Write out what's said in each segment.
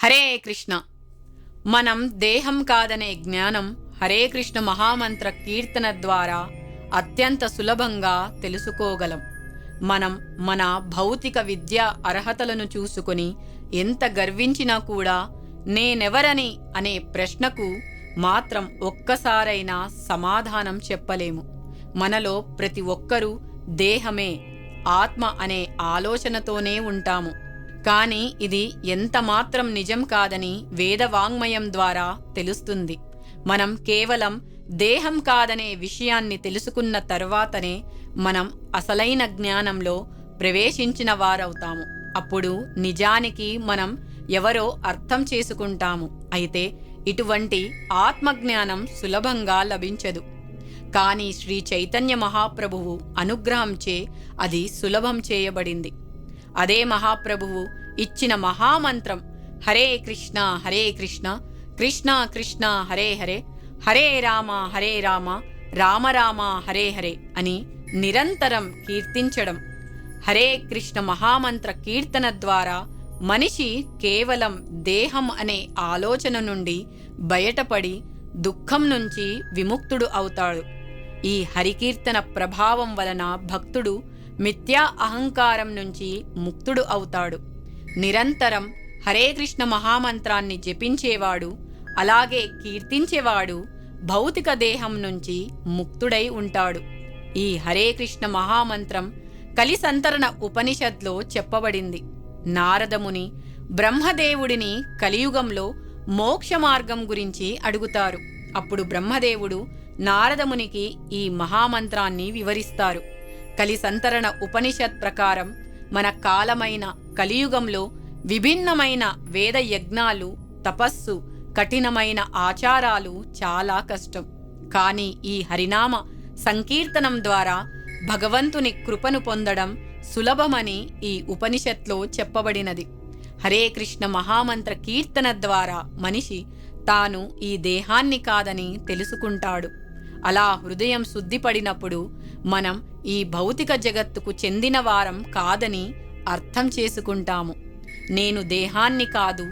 హరే కృష్ణ. మనం దేహం కాదనే జ్ఞానం హరే కృష్ణ మహామంత్ర కీర్తన ద్వారా అత్యంత సులభంగా తెలుసుకోగలం. మనం మన భౌతిక విద్యా అర్హతలను చూసుకొని ఎంత గర్వించినా కూడా నేనెవరని అనే ప్రశ్నకు మాత్రం ఒక్కసారైనా సమాధానం చెప్పలేము. మనలో ప్రతి ఒక్కరూ దేహమే, ఆత్మ అనే ఆలోచనతోనే ఉంటాము. కానీ ఇది ఎంత మాత్రం నిజం కాదని వేదవాంగ్మయం ద్వారా తెలుస్తుంది. మనం కేవలం దేహం కాదనే విషయాన్ని తెలుసుకున్న తర్వాతనే మనం అసలైన జ్ఞానంలో ప్రవేశించిన వారవుతాము. అప్పుడు నిజానికి మనం ఎవరో అర్థం చేసుకుంటాము. అయితే ఇటువంటి ఆత్మజ్ఞానం సులభంగా లభించదు. కానీ శ్రీ చైతన్య మహాప్రభువు అనుగ్రహంచే అది సులభం చేయబడింది. అదే మహాప్రభువు ఇచ్చిన మహామంత్రం హరే కృష్ణ కృష్ణ కృష్ణ హరే హరే, హరే రామ రామ రామ హరే హరే అని నిరంతరం కీర్తించడం. హరే కృష్ణ మహామంత్ర కీర్తన ద్వారా మనిషి కేవలం దేహం అనే ఆలోచన నుండి బయటపడి దుఃఖం నుంచి విముక్తుడు అవుతాడు. ఈ హరికీర్తన ప్రభావం వలన భక్తుడు మిథ్యా అహంకారం నుంచి ముక్తుడు అవుతాడు. నిరంతరం హరే కృష్ణ మహామంత్రాన్ని జపించేవాడు, అలాగే కీర్తించేవాడు భౌతిక దేహం నుంచి ముక్తుడై ఉంటాడు. ఈ హరే కృష్ణ మహామంత్రం కలిసంతరణ ఉపనిషత్లో చెప్పబడింది. నారదముని బ్రహ్మదేవుడిని కలియుగంలో మోక్ష మార్గం గురించి అడుగుతారు. అప్పుడు బ్రహ్మదేవుడు నారదమునికి ఈ మహామంత్రాన్ని వివరిస్తారు. కలిసంతరణ ఉపనిషత్ ప్రకారం మన కాలమైన కలియుగంలో విభిన్నమైన వేద యజ్ఞాలు, తపస్సు, కఠినమైన ఆచారాలు చాలా కష్టం. కానీ ఈ హరినామ సంకీర్తనం ద్వారా భగవంతుని కృపను పొందడం సులభమని ఈ ఉపనిషత్లో చెప్పబడినది. హరే కృష్ణ మహామంత్ర కీర్తన ద్వారా మనిషి తాను ఈ దేహాన్ని కాదని తెలుసుకుంటాడు. అలా హృదయం శుద్ధిపడినప్పుడు మనం ఈ భౌతిక జగత్తుకు చెందిన వారం కాదని అర్థం చేసుకుంటాము. నేను దేహాన్ని కాదు,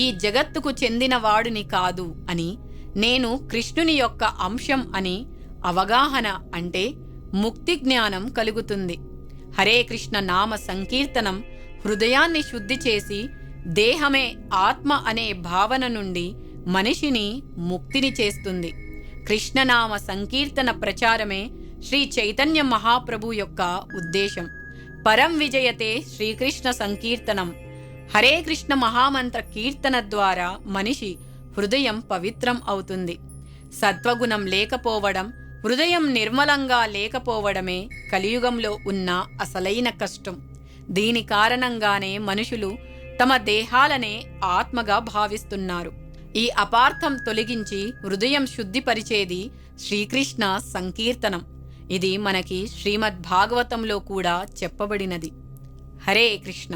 ఈ జగత్తుకు చెందిన వాడిని కాదు అని, నేను కృష్ణుని యొక్క అంశం అని అవగాహన అంటే ముక్తి జ్ఞానం కలుగుతుంది. హరే కృష్ణ నామ సంకీర్తనం హృదయాన్ని శుద్ధి చేసి దేహమే ఆత్మ అనే భావన నుండి మనిషిని ముక్తిని చేస్తుంది. కృష్ణనామ సంకీర్తన ప్రచారమే శ్రీ చైతన్య మహాప్రభు యొక్క ఉద్దేశం. పరం విజయతే శ్రీకృష్ణ సంకీర్తనం. హరే కృష్ణ మహామంత్ర కీర్తన ద్వారా మనిషి హృదయం పవిత్రం అవుతుంది. సత్వగుణం లేకపోవడం, హృదయం నిర్మలంగా లేకపోవడమే కలియుగంలో ఉన్న అసలైన కష్టం. దీని కారణంగానే మనుషులు తమ దేహాలనే ఆత్మగా భావిస్తున్నారు. ఈ అపార్థం తొలగించి హృదయం శుద్ధిపరిచేది శ్రీకృష్ణ సంకీర్తనం. ఇది మనకి శ్రీమద్ భాగవతంలో కూడా చెప్పబడినది. హరే కృష్ణ.